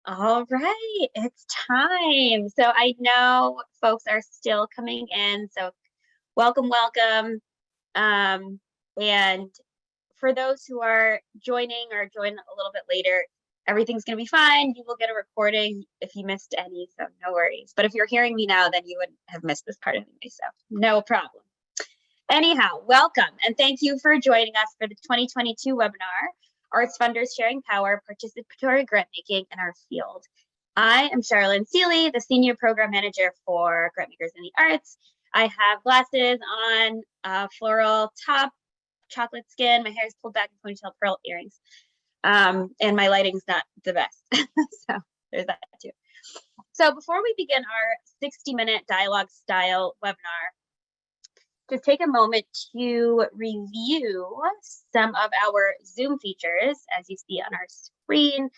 All right, it's time. So I know folks are still coming in, so welcome, welcome. Um, and for those who are joining or join a little bit later, everything's going to be fine. You will get a recording if you missed any, so no worries. But if you're hearing me now, then you would have missed this part anyway, so no problem. Anyhow, welcome and thank you for joining us for the 2022 webinar, Arts Funders Sharing Power, Participatory Grantmaking in Our Field. I am Charlene Seeley, the Senior Program Manager for Grantmakers in the Arts. I have glasses on, floral top, chocolate skin, my hair is pulled back in ponytail, pearl earrings, and my lighting's not the best. So there's that too. So before we begin our 60-minute dialogue style webinar, just take a moment to review some of our Zoom features as you see on our screen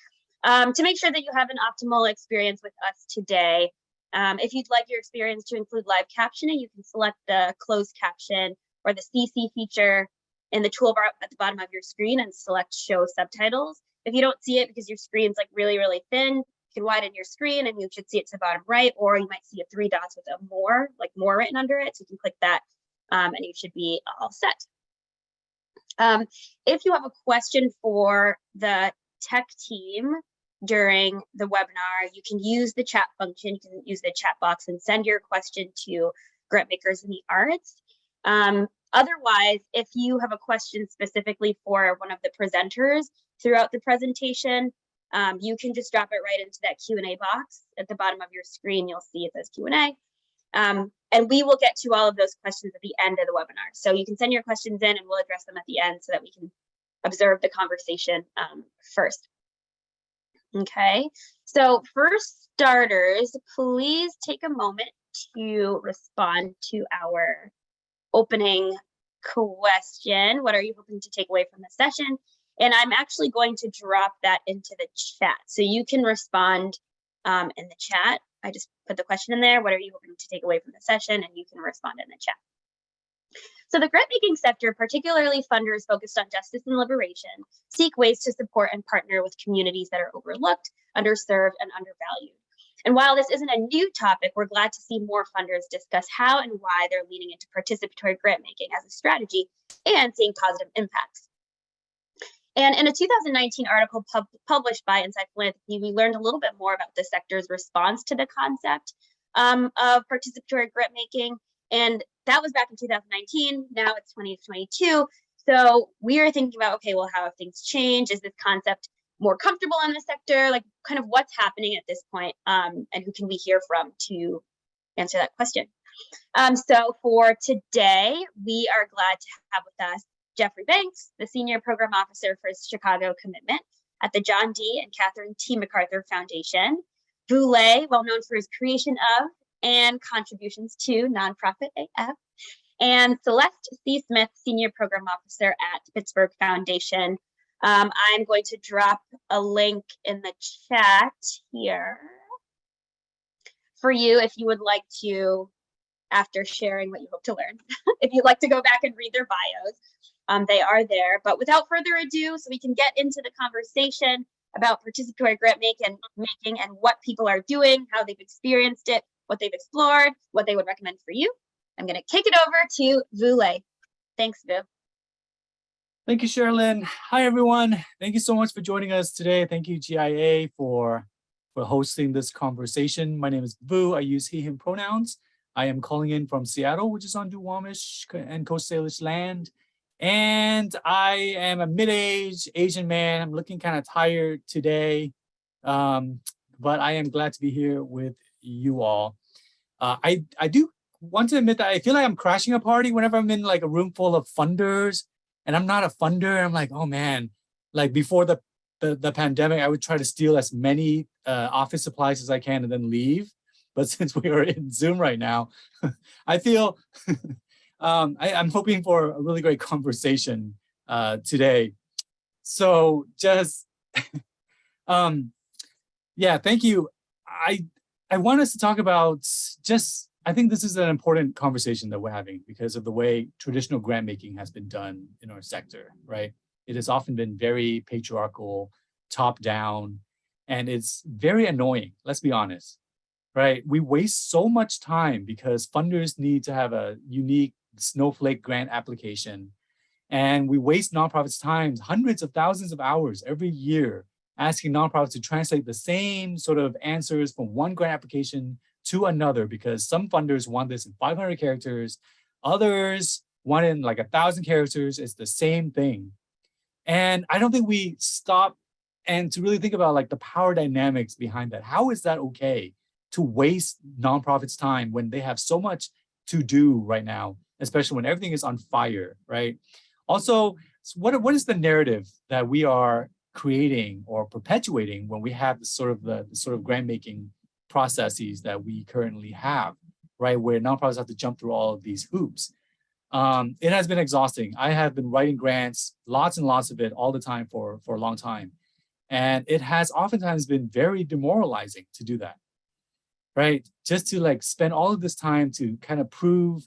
to make sure that you have an optimal experience with us today. If you'd like your experience to include live captioning, you can select the closed caption or the CC feature in the toolbar at the bottom of your screen and select show subtitles. If you don't see it because your screen's like really, really thin, you can widen your screen and you should see it to the bottom right, or you might see a 3 dots with a more written under it. So you can click that and you should be all set. If you have a question for the tech team during the webinar, you can use the chat function, you can use the chat box and send your question to Grantmakers in the Arts. Otherwise, if you have a question specifically for one of the presenters throughout the presentation, you can just drop it right into that Q&A box at the bottom of your screen. You'll see it says Q&A. And we will get to all of those questions at the end of the webinar. So you can send your questions in and we'll address them at the end so that we can observe the conversation first. Okay, so for starters, please take a moment to respond to our opening question. What are you hoping to take away from the session? And I'm actually going to drop that into the chat. So you can respond in the chat. I just put the question in there. What are you hoping to take away from the session? And you can respond in the chat. So the grantmaking sector, particularly funders focused on justice and liberation, seek ways to support and partner with communities that are overlooked, underserved, and undervalued. And while this isn't a new topic, we're glad to see more funders discuss how and why they're leaning into participatory grantmaking as a strategy and seeing positive impacts. And in a 2019 article published by Inside Philanthropy, we learned a little bit more about the sector's response to the concept of participatory grantmaking. And that was back in 2019. Now it's 2022. So we are thinking about, okay, well, how have things changed? Is this concept more comfortable in the sector? Like, kind of what's happening at this point, and who can we hear from to answer that question? So for today, we are glad to have with us Jeffrey Banks, the Senior Program Officer for Chicago Commitment at the John D. and Catherine T. MacArthur Foundation. Vu Le, well known for his creation of and contributions to Nonprofit AF. And Celeste C. Smith, Senior Program Officer at Pittsburgh Foundation. I'm going to drop a link in the chat here for you if you would like to, after sharing what you hope to learn, if you'd like to go back and read their bios. They are there, but without further ado, so we can get into the conversation about participatory grantmaking and what people are doing, how they've experienced it, what they've explored, what they would recommend for you. I'm going to kick it over to Vu Le. Thanks, Vu. Thank you, Sherilyn. Hi, everyone. Thank you so much for joining us today. Thank you, GIA, for hosting this conversation. My name is Vu. I use he, him pronouns. I am calling in from Seattle, which is on Duwamish and Coast Salish land. And I am a mid-aged Asian man. I'm looking kind of tired today, but I am glad to be here with you all. I do want to admit that I feel like I'm crashing a party whenever I'm in like a room full of funders, and I'm not a funder. I'm like, oh man, like before the pandemic, I would try to steal as many office supplies as I can and then leave. But since we are in Zoom right now, I feel I'm hoping for a really great conversation today. So just, yeah, thank you. I want us to talk about I think this is an important conversation that we're having because of the way traditional grant making has been done in our sector, right? It has often been very patriarchal, top down, And it's very annoying, let's be honest, right? We waste so much time because funders need to have a unique snowflake grant application. And we waste nonprofits' time, hundreds of thousands of hours every year, asking nonprofits to translate the same sort of answers from one grant application to another, because some funders want this in 500 characters, others want it in like 1,000 characters. It's the same thing. And I don't think we stop and to really think about like the power dynamics behind that. How is that okay to waste nonprofits' time when they have so much to do right now, especially when everything is on fire, right? Also, what is the narrative that we are creating or perpetuating when we have the sort of grant making processes that we currently have, right? Where nonprofits have to jump through all of these hoops. It has been exhausting. I have been writing grants, lots and lots of it all the time for a long time. And it has oftentimes been very demoralizing to do that, right? Just to like spend all of this time to kind of prove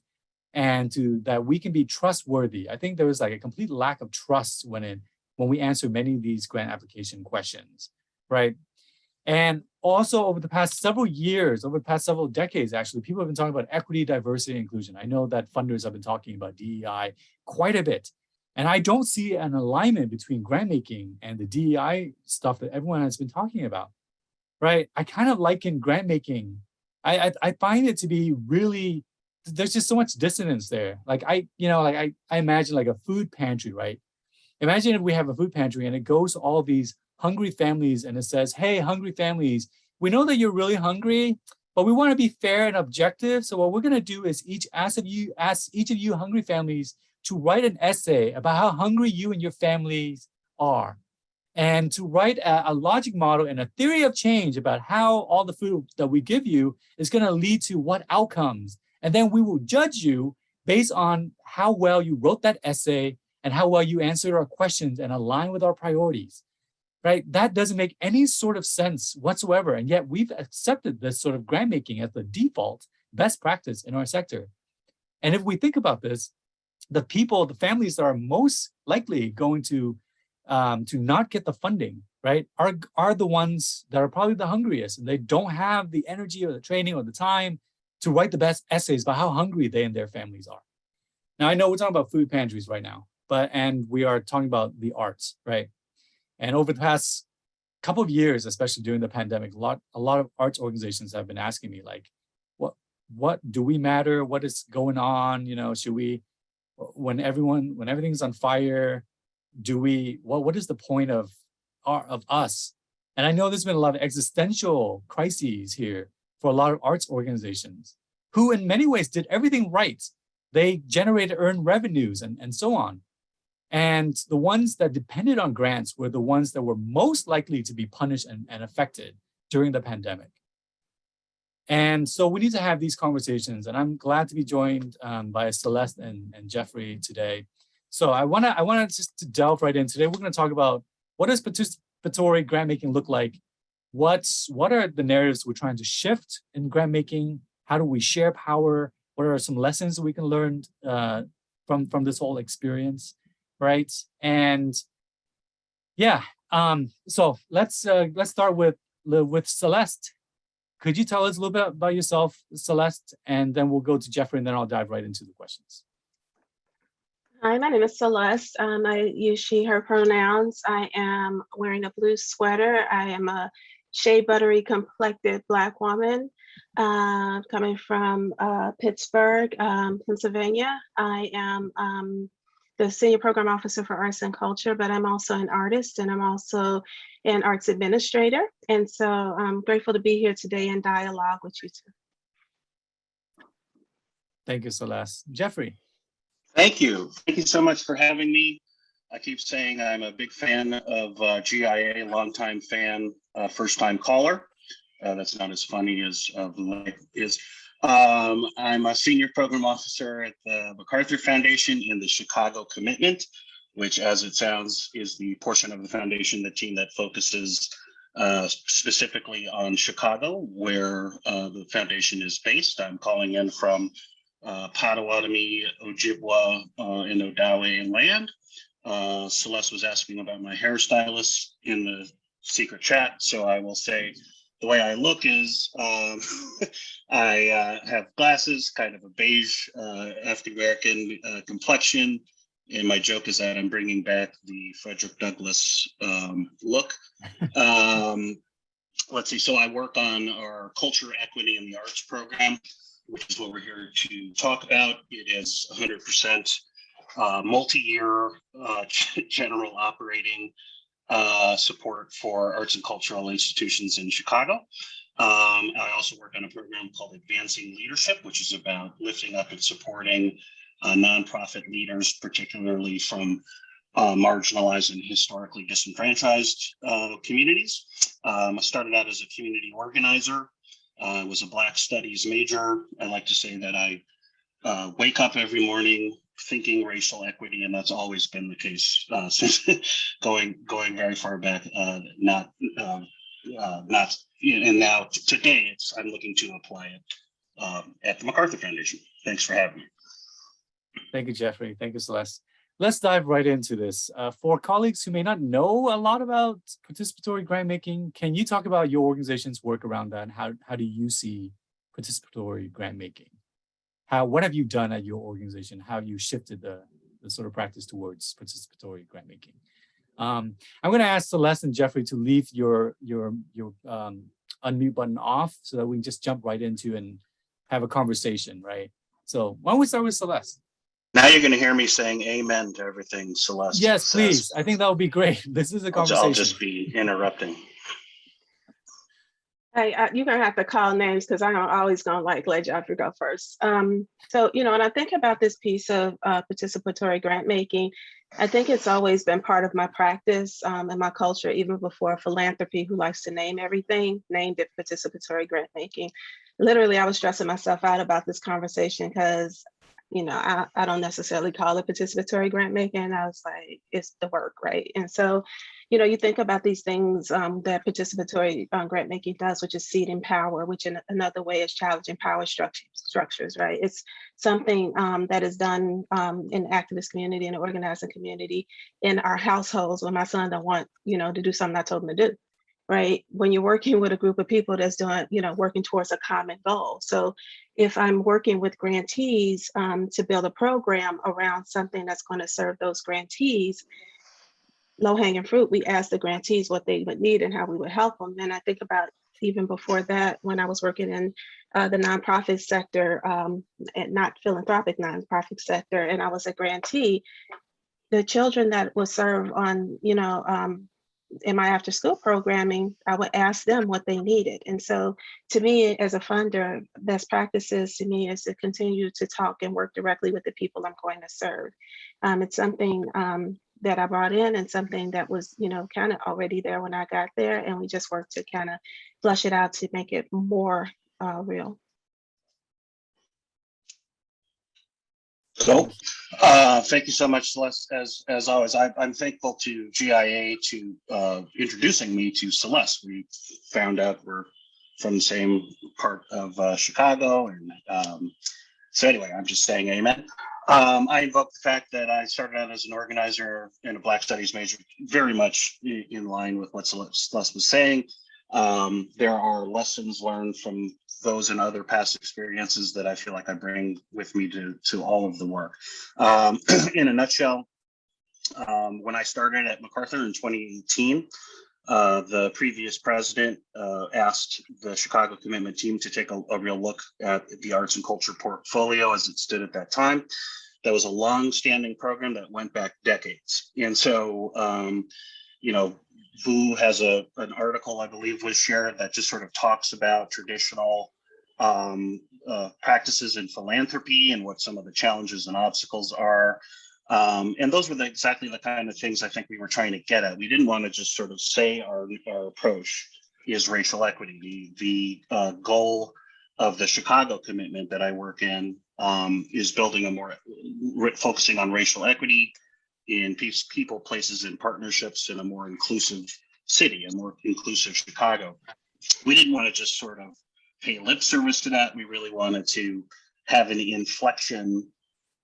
and to that we can be trustworthy. I think there was like a complete lack of trust when we answer many of these grant application questions, right? And also over the past several years, over the past several decades, actually, people have been talking about equity, diversity, and inclusion. I know that funders have been talking about DEI quite a bit. And I don't see an alignment between grant making and the DEI stuff that everyone has been talking about, right? I kind of liken grant making. I find it to be really, there's just so much dissonance there. Like I imagine like a food pantry, right? Imagine if we have a food pantry and it goes to all these hungry families and it says, hey, hungry families, we know that you're really hungry, but we want to be fair and objective. So what we're going to do is ask each of you hungry families to write an essay about how hungry you and your families are, and to write a logic model and a theory of change about how all the food that we give you is going to lead to what outcomes. And then we will judge you based on how well you wrote that essay and how well you answered our questions and align with our priorities, right? That doesn't make any sort of sense whatsoever. And yet we've accepted this sort of grant making as the default best practice in our sector. And if we think about this, the families that are most likely going to not get the funding, right, are the ones that are probably the hungriest, and they don't have the energy or the training or the time to write the best essays about how hungry they and their families are. Now, I know we're talking about food pantries right now, and we are talking about the arts, right? And over the past couple of years, especially during the pandemic, a lot of arts organizations have been asking me, like, what do we matter? What is going on? You know, should we, when everything's on fire, what is the point of us? And I know there's been a lot of existential crises here for a lot of arts organizations who in many ways did everything right. They generated earned revenues and so on. And the ones that depended on grants were the ones that were most likely to be punished and affected during the pandemic. And so we need to have these conversations, and I'm glad to be joined by Celeste and Jeffrey today. So I wanna just to delve right in. Today, we're gonna talk about what does participatory grant making look like? What are the narratives we're trying to shift in grant making? How do we share power? What are some lessons that we can learn from this whole experience, right? And yeah, so let's start with Celeste. Could you tell us a little bit about yourself, Celeste, and then we'll go to Jeffrey, and then I'll dive right into the questions. Hi, my name is Celeste. I use she, her pronouns. I am wearing a blue sweater. I am a shea buttery complected Black woman coming from Pittsburgh, Pennsylvania. I am the Senior Program Officer for Arts and Culture, but I'm also an artist and I'm also an arts administrator. And so I'm grateful to be here today in dialogue with you two. Thank you, Celeste. Jeffrey. Thank you. Thank you so much for having me. I keep saying I'm a big fan of GIA, longtime fan, first-time caller. That's not as funny as life is. I'm a senior program officer at the MacArthur Foundation in the Chicago Commitment, which, as it sounds, is the portion of the foundation, the team that focuses specifically on Chicago, where the foundation is based. I'm calling in from Potawatomi, Ojibwa, and Odawe land. Celeste was asking about my hairstylist in the secret chat. So I will say the way I look is I have glasses, kind of a beige African-American complexion. And my joke is that I'm bringing back the Frederick Douglass look. Let's see. So I work on our culture, equity, and the arts program, which is what we're here to talk about. It is 100% multi-year general operating support for arts and cultural institutions in Chicago. I also work on a program called Advancing Leadership, which is about lifting up and supporting nonprofit leaders, particularly from marginalized and historically disenfranchised communities. I started out as a community organizer. I was a Black Studies major. I like to say that I wake up every morning thinking racial equity, and that's always been the case since going very far back. And now today, I'm looking to apply it at the MacArthur Foundation. Thanks for having me. Thank you, Jeffrey. Thank you, Celeste. Let's dive right into this. For colleagues who may not know a lot about participatory grant making, can you talk about your organization's work around that? And how do you see participatory grant making? What have you done at your organization? How have you shifted the sort of practice towards participatory grant making? I'm going to ask Celeste and Jeffrey to leave your unmute button off so that we can just jump right into and have a conversation, right? So why don't we start with Celeste? Now you're going to hear me saying amen to everything Celeste Yes, says. please. I think that would be great. This is a conversation. I'll just be interrupting. Hey, you're gonna have to call names because I'm always gonna let Jeffrey go first. So, when I think about this piece of participatory grant making, I think it's always been part of my practice and my culture, even before philanthropy, who likes to name everything, named it participatory grant making. Literally, I was stressing myself out about this conversation because I don't necessarily call it participatory grant making. I was like, it's the work, right? And so, you think about these things that participatory grant making does, which is seeding power, which in another way is challenging power structures, right? It's something that is done in the activist community and the organizing community in our households when my son don't want, to do something I told him to do. Right? When you're working with a group of people that's doing, working towards a common goal. So if I'm working with grantees to build a program around something that's going to serve those grantees, low-hanging fruit, we ask the grantees what they would need and how we would help them. And I think about even before that, when I was working in the nonprofit sector, and not philanthropic nonprofit sector, and I was a grantee, the children that was served on, in my after school programming, I would ask them what they needed. And so to me, as a funder, best practices to me is to continue to talk and work directly with the people I'm going to serve. It's something that I brought in and something that was, kind of already there when I got there. And we just worked to kind of flush it out to make it more real. So, thank you so much, Celeste. As always, I'm thankful to GIA to introducing me to Celeste. We found out we're from the same part of Chicago, and so anyway, I'm just saying amen. I invoke the fact that I started out as an organizer and a Black Studies major, very much in line with what Celeste was saying. There are lessons learned from those and other past experiences that I feel like I bring with me to all of the work. In a nutshell, when I started at MacArthur in 2018, the previous president asked the Chicago Commitment Team to take a real look at the arts and culture portfolio as it stood at that time. That was a long-standing program that went back decades. And so, VU has an article, I believe, was shared that just sort of talks about traditional practices in philanthropy and what some of the challenges and obstacles are. And those were exactly the kind of things I think we were trying to get at. We didn't want to just sort of say our approach is racial equity. The goal of the Chicago commitment that I work in is building a more focusing on racial equity in people, places, and partnerships in a more inclusive city, a more inclusive Chicago. We didn't want to just sort of pay lip service to that. We really wanted to have an inflection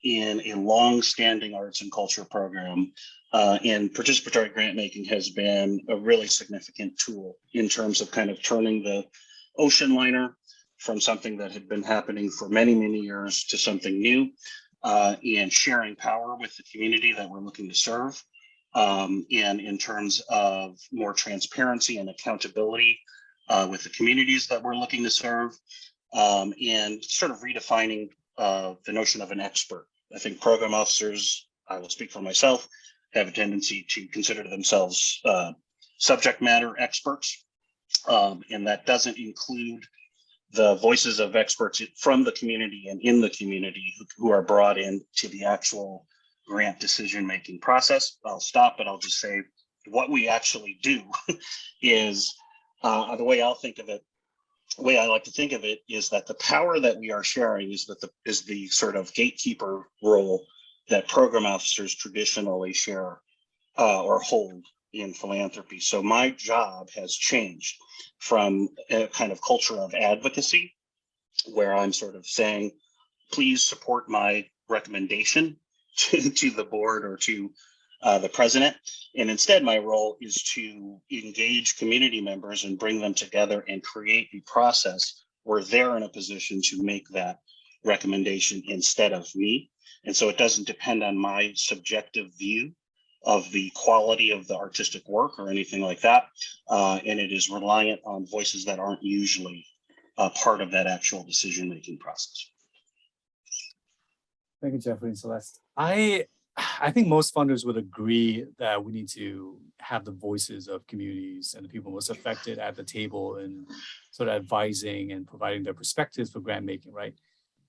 in a long-standing arts and culture program. And participatory grant making has been a really significant tool in terms of kind of turning the ocean liner from something that had been happening for many, many years to something new, and sharing power with the community that we're looking to serve. And in terms of more transparency and accountability with the communities that we're looking to serve, and sort of redefining the notion of an expert. I think program officers, I will speak for myself, have a tendency to consider themselves subject matter experts. And that doesn't include the voices of experts from the community and in the community who are brought into the actual grant decision-making process. I'll stop, but I'll just say what we actually do is the way I'll think of it. The way I like to think of it is that the power that we are sharing is the sort of gatekeeper role that program officers traditionally share or hold in philanthropy. So my job has changed from a kind of culture of advocacy, where I'm sort of saying, please support my recommendation to the board or to the president. And instead, my role is to engage community members and bring them together and create a process where they're in a position to make that recommendation instead of me. And so it doesn't depend on my subjective view of the quality of the artistic work or anything like that. And it is reliant on voices that aren't usually part of that actual decision-making process. Thank you, Jeffrey and Celeste. I think most funders would agree that we need to have the voices of communities and the people most affected at the table and sort of advising and providing their perspectives for grant making, right?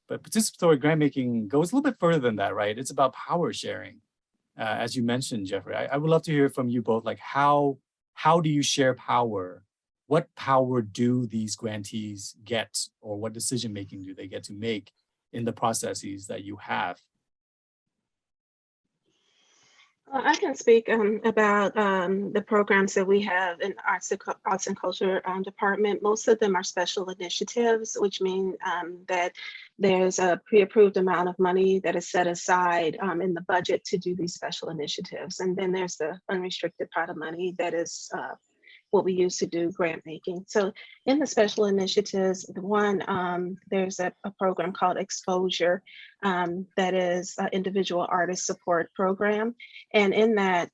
But participatory grant making goes a little bit further than that, right? It's about power sharing. As you mentioned, Jeffrey, I would love to hear from you both, like how do you share power? What power do these grantees get, or what decision-making do they get to make in the processes that you have? I can speak about the programs that we have in Arts and Culture department. Most of them are special initiatives, which mean that there's a pre-approved amount of money that is set aside in the budget to do these special initiatives. And then there's the unrestricted pot of money that is what we use to do grant making. So in the special initiatives, there's a program called Exposure that is an individual artist support program. And in that,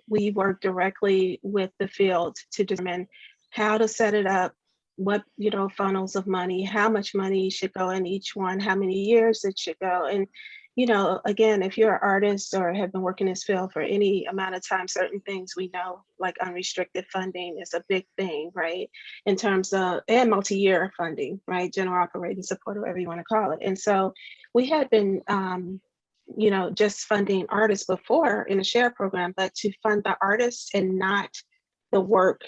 we work directly with the field to determine how to set it up, what funnels of money, how much money should go in each one, how many years it should go. And again, if you're an artist or have been working in this field for any amount of time, certain things we know, like unrestricted funding is a big thing, right? In terms of, and multi-year funding, right? General operating support, or whatever you want to call it. And so we had been, just funding artists before in a share program, but to fund the artists and not the work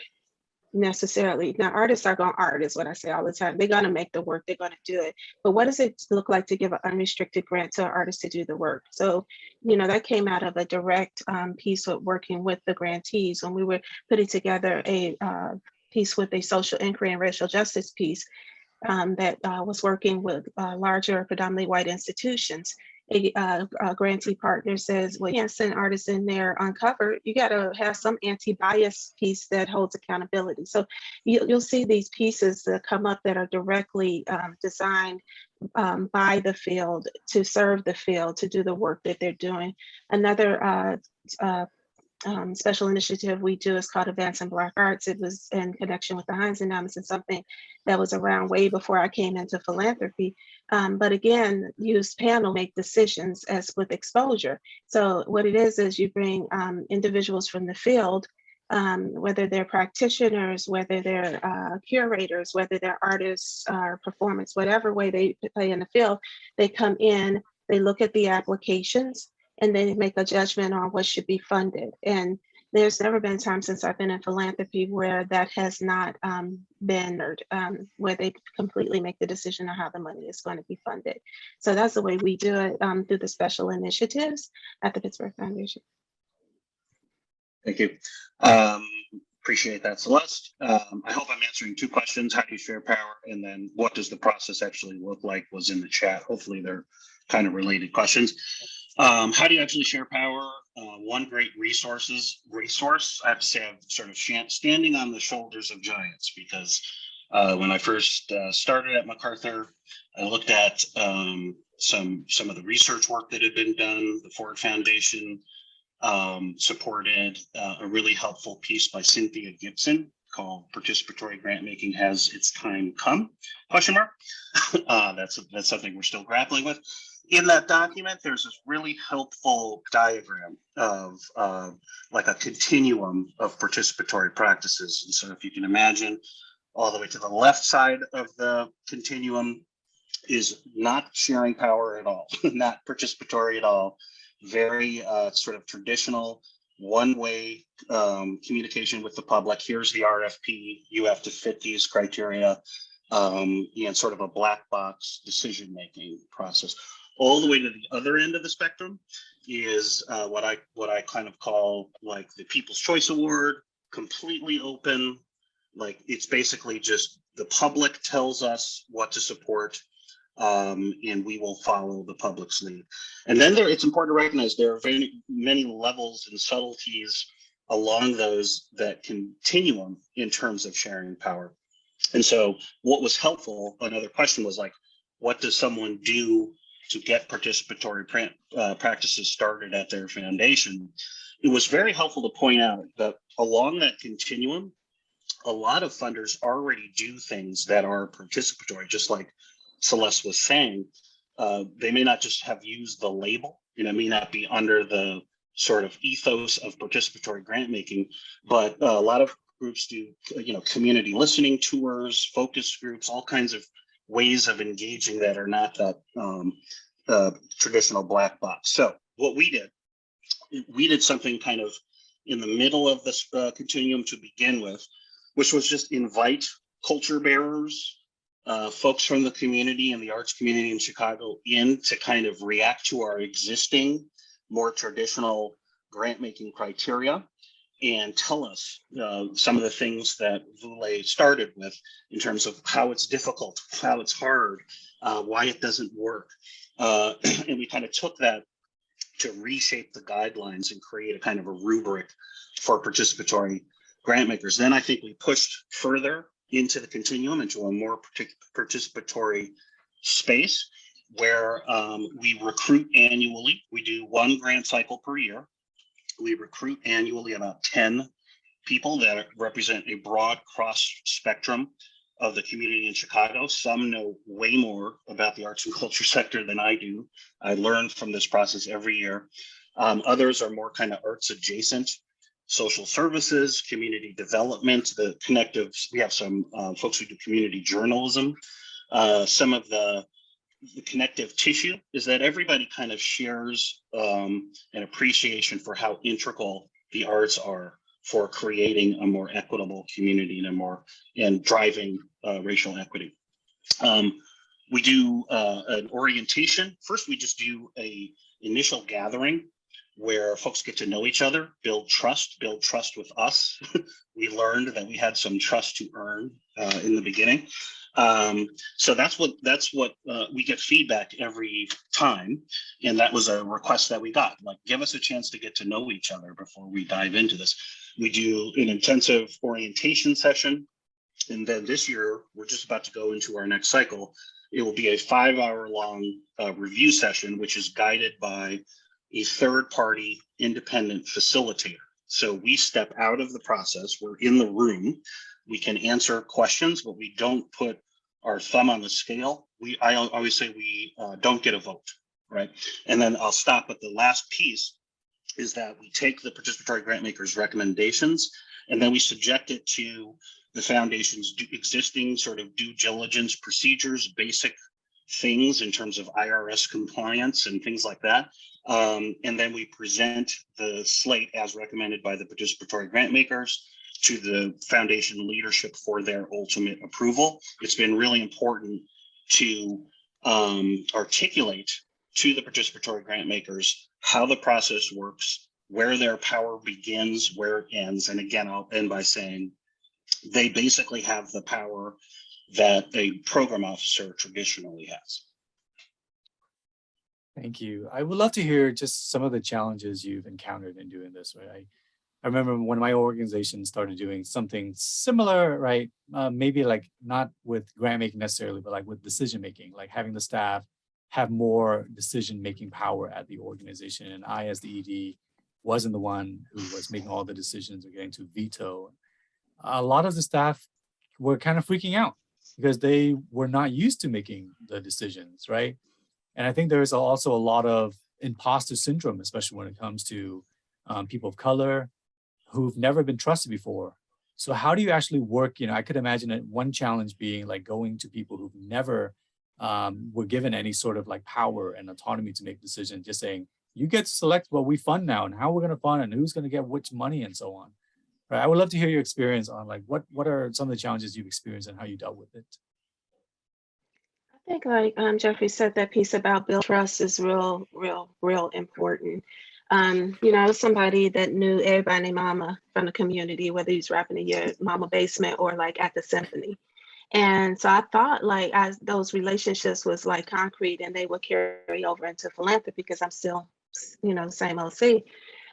necessarily. Now, artists are going to art, is what I say all the time. They're going to make the work, they're going to do it. But what does it look like to give an unrestricted grant to an artist to do the work? So, that came out of a direct piece of working with the grantees when we were putting together a piece with a social inquiry and racial justice piece that was working with larger, predominantly white institutions. A grantee partner says, well, you can't send artists in there uncovered. You got to have some anti-bias piece that holds accountability. So you'll see these pieces that come up that are directly designed by the field to serve the field, to do the work that they're doing. Another special initiative we do is called Advancing Black Arts. It was in connection with the Heinz Endowment and something that was around way before I came into philanthropy. But again, use panel make decisions as with Exposure. So what it is you bring individuals from the field, whether they're practitioners, whether they're curators, whether they're artists or performers, whatever way they play in the field, they come in, they look at the applications, and they make a judgment on what should be funded. And there's never been a time since I've been in philanthropy where that has not been, where they completely make the decision on how the money is going to be funded. So that's the way we do it through the special initiatives at the Pittsburgh Foundation. Thank you. Appreciate that, Celeste. I hope I'm answering two questions. How do you share power? And then what does the process actually look like was in the chat. Hopefully they're kind of related questions. How do you actually share power? One great resource, I have to say, I'm sort of standing on the shoulders of giants, because when I first started at MacArthur, I looked at some of the research work that had been done. The Ford Foundation supported a really helpful piece by Cynthia Gibson called "Participatory Grantmaking Has Its Time Come?" ? That's something we're still grappling with. In that document, there's this really helpful diagram of like a continuum of participatory practices. And so if you can imagine, all the way to the left side of the continuum is not sharing power at all, not participatory at all, very sort of traditional one-way communication with the public. Here's the RFP, you have to fit these criteria, and sort of a black box decision-making process. All the way to the other end of the spectrum is what I kind of call like the People's Choice Award, completely open. Like, it's basically just the public tells us what to support, and we will follow the public's lead. And then it's important to recognize there are very many levels and subtleties along that continuum in terms of sharing power. And so what was helpful, another question was like, what does someone do to get participatory practices started at their foundation? It was very helpful to point out that along that continuum, a lot of funders already do things that are participatory, just like Celeste was saying. They may not just have used the label, it may not be under the sort of ethos of participatory grant making, but a lot of groups do, community listening tours, focus groups, all kinds of ways of engaging that are not that traditional black box. So what we did something kind of in the middle of this continuum to begin with, which was just invite culture bearers, folks from the community and the arts community in Chicago in to kind of react to our existing, more traditional grant making criteria and tell us some of the things that Vule started with in terms of how it's difficult, how it's hard, why it doesn't work. And we kind of took that to reshape the guidelines and create a kind of a rubric for participatory grant makers. Then I think we pushed further into the continuum, into a more participatory space where we recruit annually. We do one grant cycle per year. We recruit annually about 10 people that represent a broad cross spectrum of the community in Chicago. Some know way more about the arts and culture sector than I do. I learn from this process every year. Others are more kind of arts adjacent, social services, community development, the connective. We have some folks who do community journalism. Some of the connective tissue is that everybody kind of shares an appreciation for how integral the arts are for creating a more equitable community and driving racial equity. We do an orientation. First, we just do a initial gathering where folks get to know each other, build trust with us. We learned that we had some trust to earn in the beginning. So that's what we get feedback every time. And that was a request that we got, like, give us a chance to get to know each other before we dive into this. We do an intensive orientation session. And then this year, we're just about to go into our next cycle. It will be a 5-hour-long review session, which is guided by a third-party independent facilitator. So we step out of the process. We're in the room. We can answer questions, but we don't put our thumb on the scale. I always say we don't get a vote, right? And then I'll stop at the last piece is that we take the participatory grant makers' recommendations, and then we subject it to the foundation's existing sort of due diligence procedures, basic things in terms of IRS compliance and things like that. And then we present the slate as recommended by the participatory grant makers to the foundation leadership for their ultimate approval. It's been really important to articulate to the participatory grant makers how the process works, where their power begins, where it ends. And again, I'll end by saying they basically have the power that a program officer traditionally has. Thank you. I would love to hear just some of the challenges you've encountered in doing this, right? I remember when my organization started doing something similar, right? Maybe like not with grant making necessarily, but like with decision making, like having the staff have more decision making power at the organization. And I, as the ED, wasn't the one who was making all the decisions or getting to veto. A lot of the staff were kind of freaking out because they were not used to making the decisions, right? And I think there's also a lot of imposter syndrome, especially when it comes to people of color who've never been trusted before. So how do you actually work? I could imagine that one challenge being like going to people who've never were given any sort of like power and autonomy to make decisions, just saying, you get to select what we fund now and how we're going to fund and who's going to get which money and so on. Right. I would love to hear your experience on like what are some of the challenges you've experienced and how you dealt with it. I think like Jeffrey said, that piece about build trust is real important. I was somebody that knew everybody named Mama from the community, whether he's rapping in your mama basement or like at the symphony. And so I thought like as those relationships was like concrete and they would carry over into philanthropy because I'm still, same OC.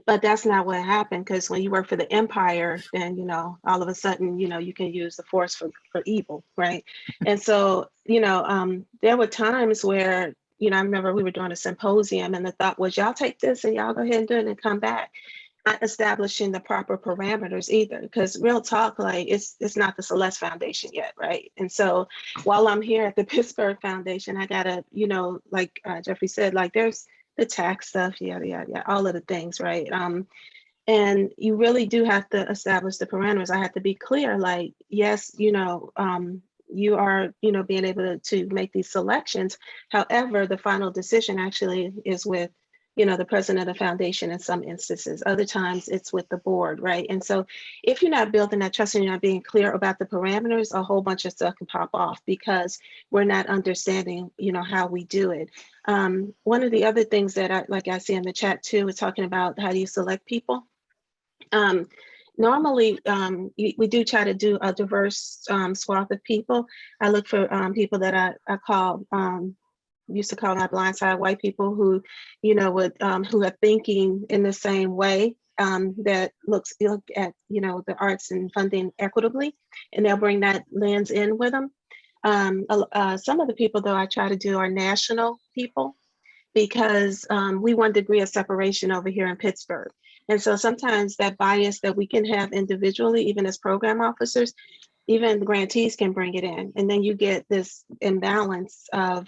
But that's not what happened, because when you work for the empire, then all of a sudden you can use the force for evil, right? And so there were times where I remember we were doing a symposium and the thought was, y'all take this and y'all go ahead and do it and come back, not establishing the proper parameters either, because real talk, like it's not the Celeste Foundation yet, right? And so while I'm here at the Pittsburgh Foundation, I gotta like Jeffrey said, like there's the tax stuff, yeah, all of the things, right? And you really do have to establish the parameters. I have to be clear, like, yes, you are, being able to make these selections. However, the final decision actually is with, the president of the foundation in some instances. Other times it's with the board, right? And so if you're not building that trust and you're not being clear about the parameters, a whole bunch of stuff can pop off because we're not understanding, how we do it. One of the other things that I see in the chat too is talking about how do you select people. Normally, we do try to do a diverse swath of people. I look for people that I call, used to call my blindside white people who, who are thinking in the same way, that look at, the arts and funding equitably, and they'll bring that lens in with them. Some of the people though I try to do are national people, because we 1 degree of separation over here in Pittsburgh. And so sometimes that bias that we can have individually, even as program officers, even the grantees can bring it in. And then you get this imbalance of,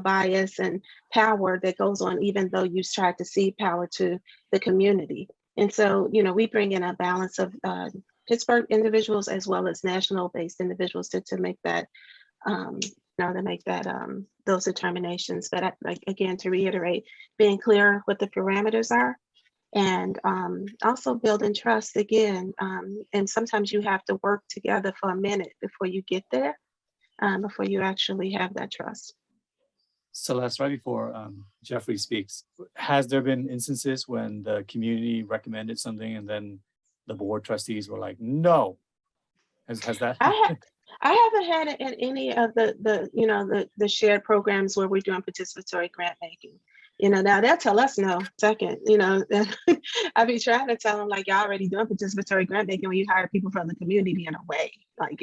bias and power that goes on, even though you try to cede power to the community. And so, we bring in a balance of Pittsburgh individuals as well as national based individuals to make that, those determinations. But again, to reiterate, being clear what the parameters are, and also building trust again. And sometimes you have to work together for a minute before you get there, before you actually have that trust. Celeste, right before Jeffrey speaks, has there been instances when the community recommended something and then the board trustees were like, no? Has that? I haven't had it in any of the shared programs where we're doing participatory grant making. Now they'll tell us no second, I be trying to tell them like, y'all already doing participatory grant making when you hire people from the community in a way, like,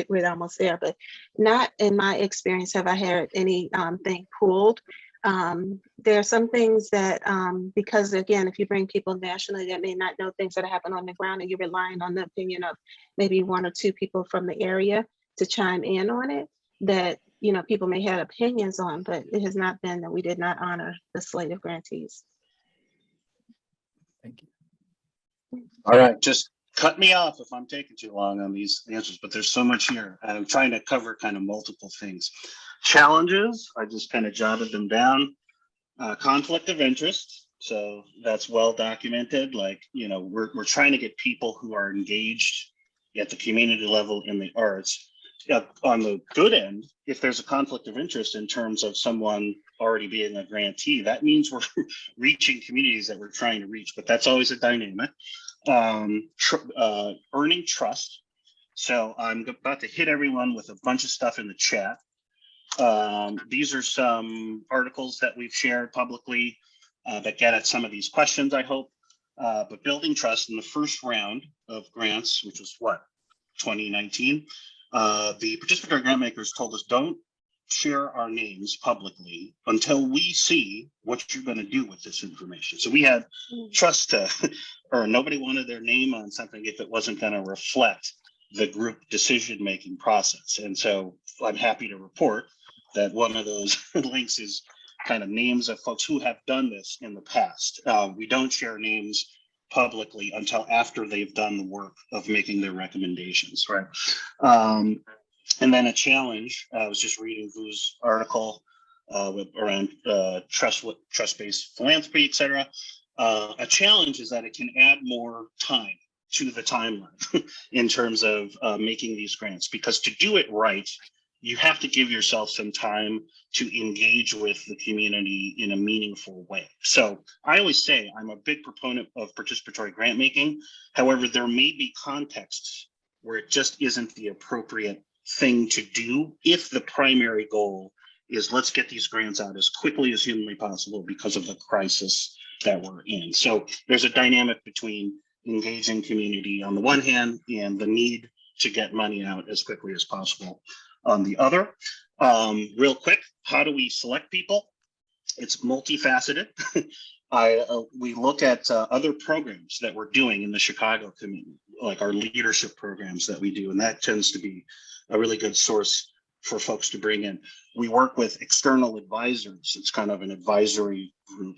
we're almost there, but not in my experience have I had any thing pulled. There are some things that, because again, if you bring people nationally that may not know things that happen on the ground and you're relying on the opinion of maybe 1 or 2 people from the area to chime in on it, that people may have opinions on, but it has not been that we did not honor the slate of grantees. Thank you. All right, just cut me off if I'm taking too long on these answers, but there's so much here. I'm trying to cover kind of multiple things. Challenges, I just kind of jotted them down. Conflict of interest, so that's well documented. Like, we're trying to get people who are engaged at the community level in the arts. On the good end, if there's a conflict of interest in terms of someone already being a grantee, that means we're reaching communities that we're trying to reach, but that's always a dynamic. Earning trust. So I'm about to hit everyone with a bunch of stuff in the chat. These are some articles that we've shared publicly that get at some of these questions, I hope. But building trust in the first round of grants, which was what, 2019, the participatory grant makers told us, don't share our names publicly until we see what you're going to do with this information. So we had trust to, or nobody wanted their name on something if it wasn't going to reflect the group decision-making process. And so I'm happy to report that one of those links is kind of names of folks who have done this in the past. We don't share names publicly until after they've done the work of making their recommendations, right? And then a challenge, I was just reading Vu's article around trust-based philanthropy, et cetera. A challenge is that it can add more time to the timeline in terms of making these grants, because to do it right, you have to give yourself some time to engage with the community in a meaningful way. So I always say I'm a big proponent of participatory grant making. However, there may be contexts where it just isn't the appropriate thing to do if the primary goal is let's get these grants out as quickly as humanly possible because of the crisis that we're in. So there's a dynamic between engaging community on the one hand and the need to get money out as quickly as possible on the other. Real quick, how do we select people? It's multifaceted. We look at other programs that we're doing in the Chicago community, like our leadership programs that we do, and that tends to be a really good source for folks to bring in. We work with external advisors. It's kind of an advisory group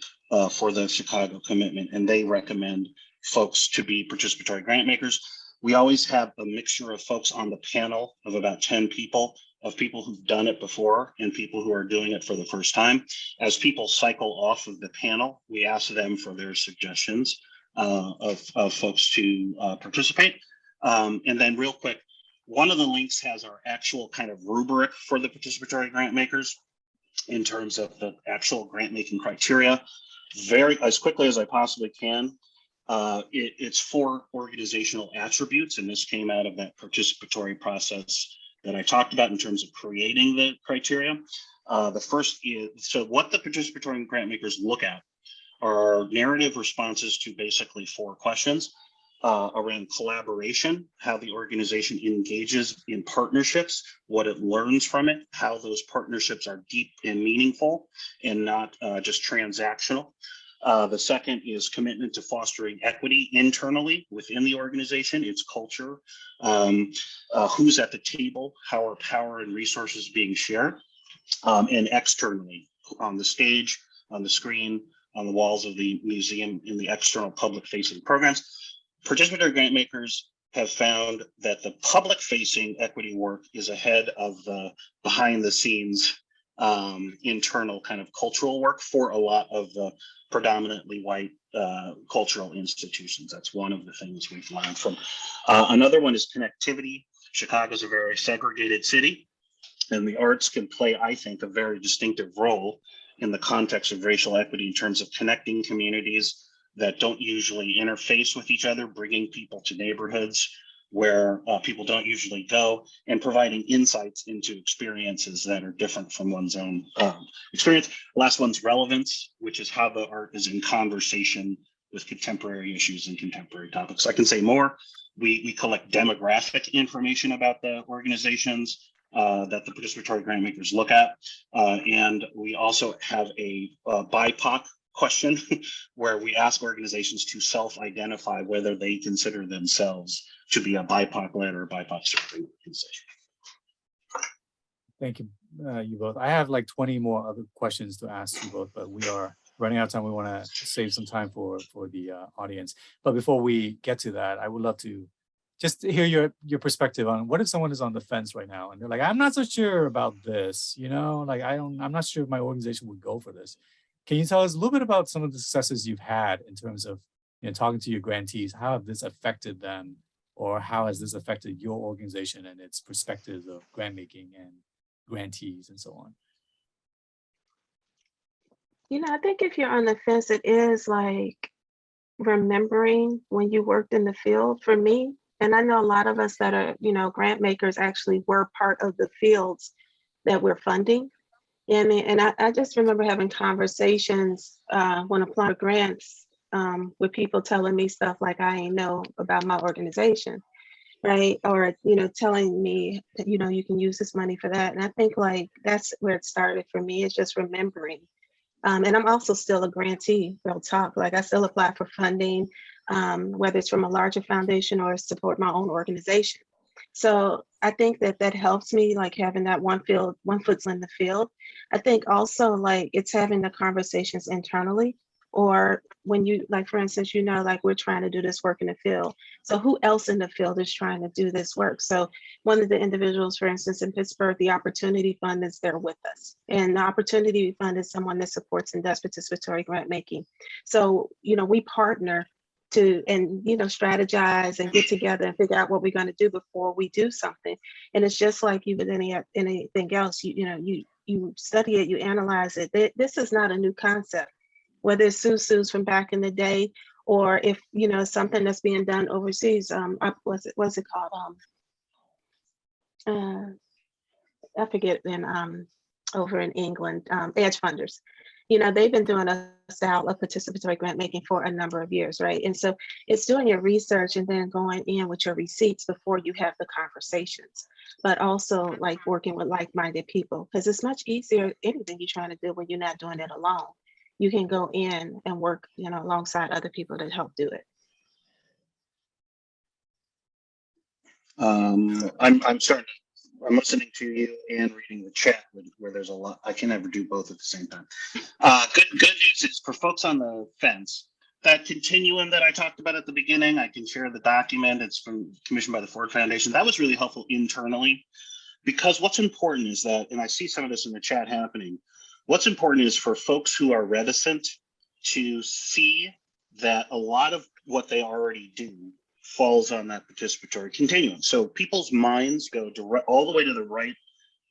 for the Chicago commitment, and they recommend folks to be participatory grant makers. We always have a mixture of folks on the panel of about 10 people, of people who've done it before and people who are doing it for the first time. As people cycle off of the panel, we ask them for their suggestions of folks to participate. And then real quick, one of the links has our actual kind of rubric for the participatory grant makers in terms of the actual grant making criteria. Very, as quickly as I possibly can, it's 4 organizational attributes, and this came out of that participatory process that I talked about in terms of creating the criteria. The first is, so what the participatory grant makers look at are narrative responses to basically 4 questions around collaboration, how the organization engages in partnerships, what it learns from it, how those partnerships are deep and meaningful and not just transactional. The second is commitment to fostering equity internally within the organization, its culture, who's at the table, how are power and resources being shared, and externally on the stage, on the screen, on the walls of the museum, in the external public facing programs. Participatory grant makers have found that the public facing equity work is ahead of the behind the scenes internal kind of cultural work for a lot of the predominantly white cultural institutions. That's one of the things we've learned from. Another one is connectivity. Chicago's a very segregated city, and the arts can play, I think, a very distinctive role in the context of racial equity in terms of connecting communities that don't usually interface with each other, bringing people to neighborhoods where people don't usually go, and providing insights into experiences that are different from one's own experience. Last one's relevance, which is how the art is in conversation with contemporary issues and contemporary topics. I can say more. We collect demographic information about the organizations that the participatory grant makers look at. And we also have a BIPOC question where we ask organizations to self-identify whether they consider themselves to be a BIPOC-led or BIPOC serving organization. Thank you, you both. I have like 20 more other questions to ask you both, but we are running out of time. We want to save some time for the audience. But before we get to that, I would love to just hear your perspective on what if someone is on the fence right now and they're like, I'm not so sure about this, you know, like I'm not sure if my organization would go for this. Can you tell us a little bit about some of the successes you've had in terms of, you know, talking to your grantees? How have this affected them, or how has this affected your organization and its perspectives of grant making and grantees and so on? You know, I think if you're on the fence, it is like remembering when you worked in the field for me. And I know a lot of us that are, you know, grant makers actually were part of the fields that we're funding. And I just remember having conversations when applying for grants with people telling me stuff like I ain't know about my organization, right? Or, telling me that, you can use this money for that. And I think like that's where it started for me, is just remembering. And I'm also still a grantee, real talk. Like I still apply for funding, whether it's from a larger foundation or support my own organization. So I think that that helps me, like having that one foot in the field. I think also like it's having the conversations internally, or when you, like, for instance, like we're trying to do this work in the field. So who else in the field is trying to do this work? So one of the individuals, for instance, in Pittsburgh, the Opportunity Fund is there with us. And the Opportunity Fund is someone that supports and does participatory grant making. So, we partner to strategize and get together and figure out what we're going to do before we do something. And it's just like you with anything else. You study it, you analyze it. This is not a new concept, whether it's Susu's from back in the day, or if something that's being done overseas. What's it called? I forget. Over in England, edge funders. They've been doing a style of participatory grant making for a number of years, right? And so it's doing your research and then going in with your receipts before you have the conversations, but also like working with like-minded people, because it's much easier, anything you're trying to do, when you're not doing it alone. You can go in and work, alongside other people to help do it. I'm listening to you and reading the chat where there's a lot. I can never do both at the same time. Good news is for folks on the fence, that continuum that I talked about at the beginning, I can share the document. It's commissioned by the Ford Foundation. That was really helpful internally, because what's important is that, and I see some of this in the chat happening, what's important is for folks who are reticent to see that a lot of what they already do falls on that participatory continuum. So people's minds go all the way to the right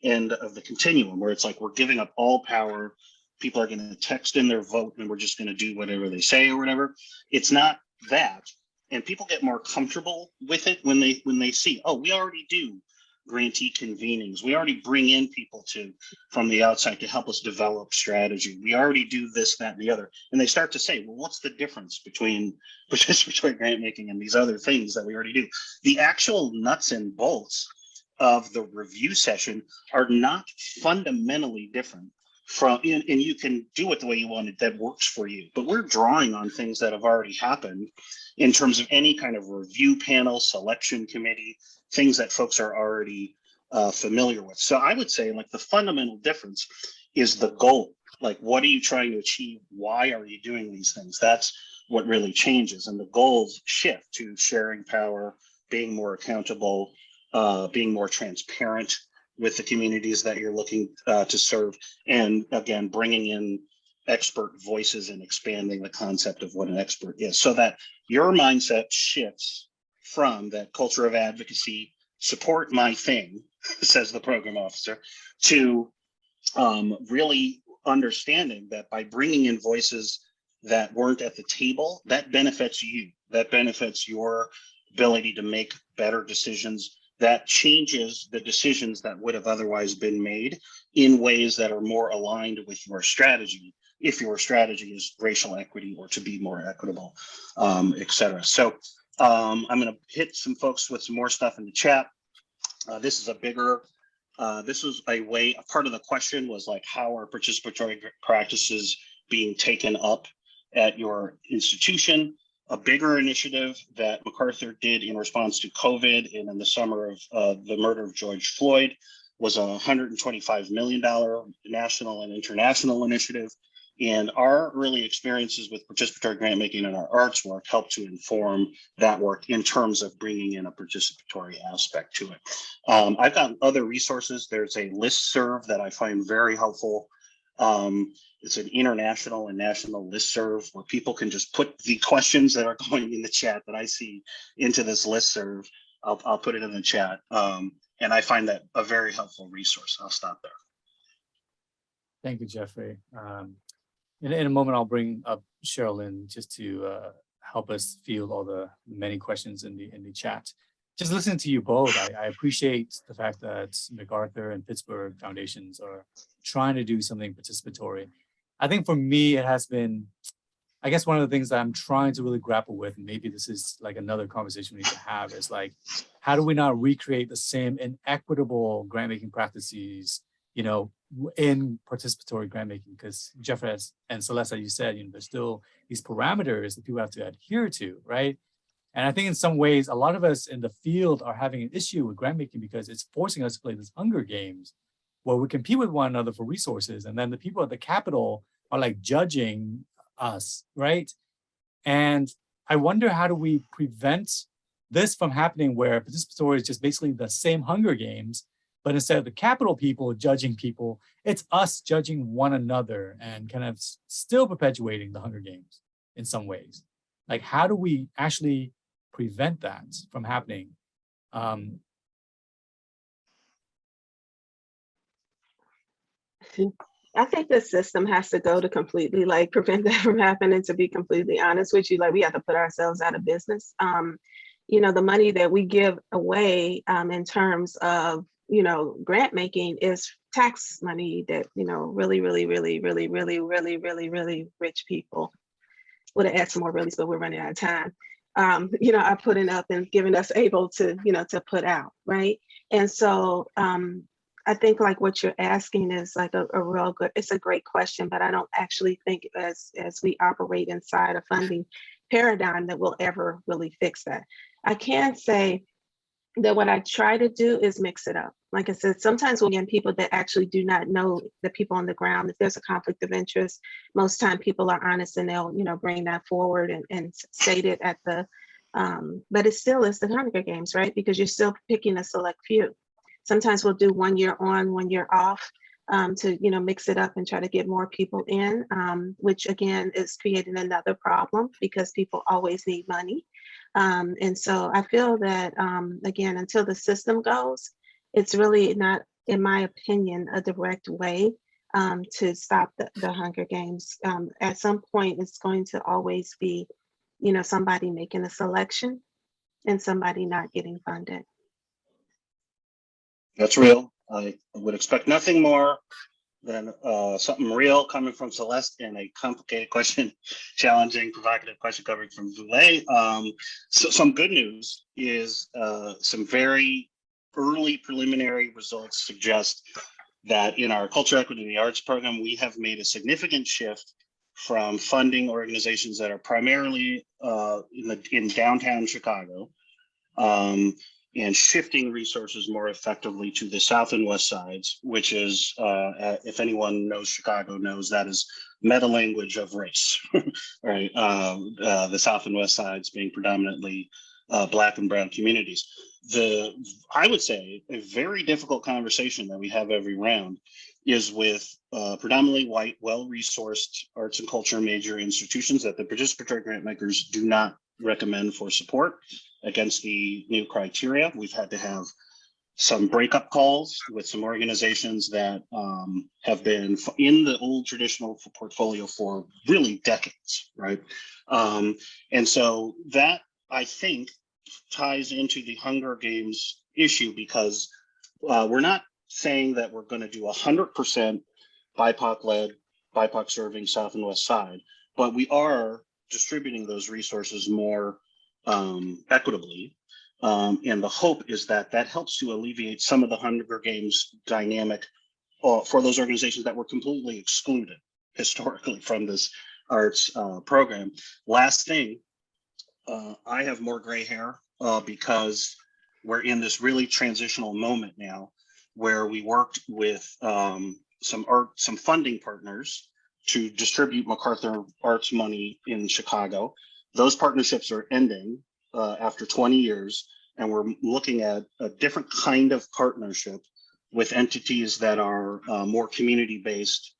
end of the continuum, where it's like we're giving up all power. People are going to text in their vote and we're just going to do whatever they say or whatever. It's not that. And people get more comfortable with it when they see, oh, we already do grantee convenings. We already bring in people from the outside to help us develop strategy. We already do this, that, and the other. And they start to say, well, what's the difference between participatory grant making and these other things that we already do? The actual nuts and bolts of the review session are not fundamentally different and you can do it the way you want it, that works for you. But we're drawing on things that have already happened in terms of any kind of review panel, selection committee, things that folks are already familiar with. So I would say like the fundamental difference is the goal. Like, what are you trying to achieve? Why are you doing these things? That's what really changes. And the goals shift to sharing power, being more accountable, being more transparent with the communities that you're looking to serve. And again, bringing in expert voices and expanding the concept of what an expert is, so that your mindset shifts from that culture of advocacy, support my thing, says the program officer, to really understanding that by bringing in voices that weren't at the table, that benefits you, that benefits your ability to make better decisions, that changes the decisions that would have otherwise been made in ways that are more aligned with your strategy, if your strategy is racial equity or to be more equitable, et cetera. So I'm going to hit some folks with some more stuff in the chat. This is a bigger, this was a part of the question was like, how are participatory practices being taken up at your institution? A bigger initiative that MacArthur did in response to COVID and in the summer of the murder of George Floyd was a $125 million national and international initiative. And our early experiences with participatory grant making and our arts work helped to inform that work in terms of bringing in a participatory aspect to it. I've got other resources. There's a listserv that I find very helpful. It's an international and national listserv where people can just put the questions that are going in the chat that I see into this listserv. I'll put it in the chat. And I find that a very helpful resource. I'll stop there. Thank you, Jeffrey. In a moment, I'll bring up Sherilyn just to help us field all the many questions in the chat. just listening to you both, I appreciate the fact that MacArthur and Pittsburgh foundations are trying to do something participatory. I think for me, it has been, I guess one of the things that I'm trying to really grapple with, and maybe this is like another conversation we need to have, is like, how do we not recreate the same inequitable grant making practices, in participatory grant making? Because Jeff and Celeste, as you said, there's still these parameters that people have to adhere to, right? And I think in some ways, a lot of us in the field are having an issue with grant making because it's forcing us to play this Hunger Games where we compete with one another for resources. And then the people at the Capitol are like judging us, right? And I wonder, how do we prevent this from happening where participatory is just basically the same Hunger Games, but instead of the Capitol people judging people, it's us judging one another and kind of still perpetuating the Hunger Games in some ways. Like, how do we actually prevent that from happening? I think the system has to go to completely like prevent that from happening, to be completely honest with you. Like, we have to put ourselves out of business. The money that we give away in terms of, grant making is tax money that, really, really, really, really, really, really, really, really rich people would have added some more release, but we're running out of time. Are putting up and giving us able to, to put out, right? And so I think like what you're asking is like a real good, it's a great question, but I don't actually think as we operate inside a funding paradigm that we'll ever really fix that. I can say that what I try to do is mix it up. Like I said, sometimes we'll get people that actually do not know the people on the ground. If there's a conflict of interest, most time people are honest and they'll, bring that forward and state it at the, but it still is the Hunger Games, right? Because you're still picking a select few. Sometimes we'll do 1 year on, 1 year off to, mix it up and try to get more people in, which again is creating another problem because people always need money. And so I feel that, again, until the system goes, it's really not, in my opinion, a direct way to stop the Hunger Games. At some point, it's going to always be, somebody making a selection and somebody not getting funded. That's real. I would expect nothing more than something real coming from Celeste and a complicated question, challenging, provocative question coming from Voulet. So some good news is some very early preliminary results suggest that in our culture, equity, and the arts program, we have made a significant shift from funding organizations that are primarily in downtown Chicago, and shifting resources more effectively to the south and west sides, which is, if anyone knows Chicago, knows that is meta language of race, right? The south and west sides being predominantly Black and brown communities. I would say, a very difficult conversation that we have every round is with predominantly white, well-resourced arts and culture major institutions that the participatory grant makers do not recommend for support against the new criteria. We've had to have some breakup calls with some organizations that have been in the old traditional portfolio for really decades, right? And so that, I think, ties into the Hunger Games issue, because we're not saying that we're going to do 100% BIPOC-led, BIPOC-serving South and West Side, but we are distributing those resources more equitably. And the hope is that that helps to alleviate some of the Hunger Games dynamic for those organizations that were completely excluded historically from this arts program. Last thing, I have more gray hair because we're in this really transitional moment now where we worked with some funding partners to distribute MacArthur Arts money in Chicago. Those partnerships are ending after 20 years, and we're looking at a different kind of partnership with entities that are more community-based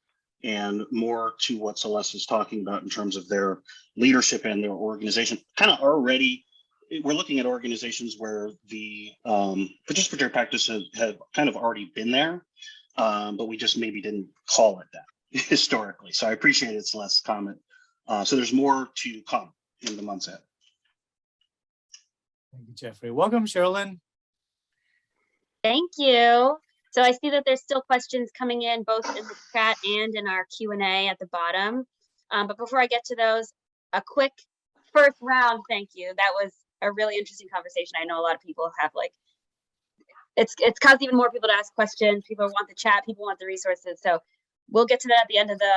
and more to what Celeste is talking about in terms of their leadership and their organization. Kind of already, we're looking at organizations where the participatory practice have kind of already been there, but we just maybe didn't call it that historically. So I appreciate it, Celeste's comment. So there's more to come in the months ahead. Thank you, Jeffrey. Welcome, Sherilyn. Thank you. So I see that there's still questions coming in both in the chat and in our Q&A at the bottom. But before I get to those, a quick first round thank you. That was a really interesting conversation. I know a lot of people have it's caused even more people to ask questions. People want the chat, people want the resources. So we'll get to that at the end of the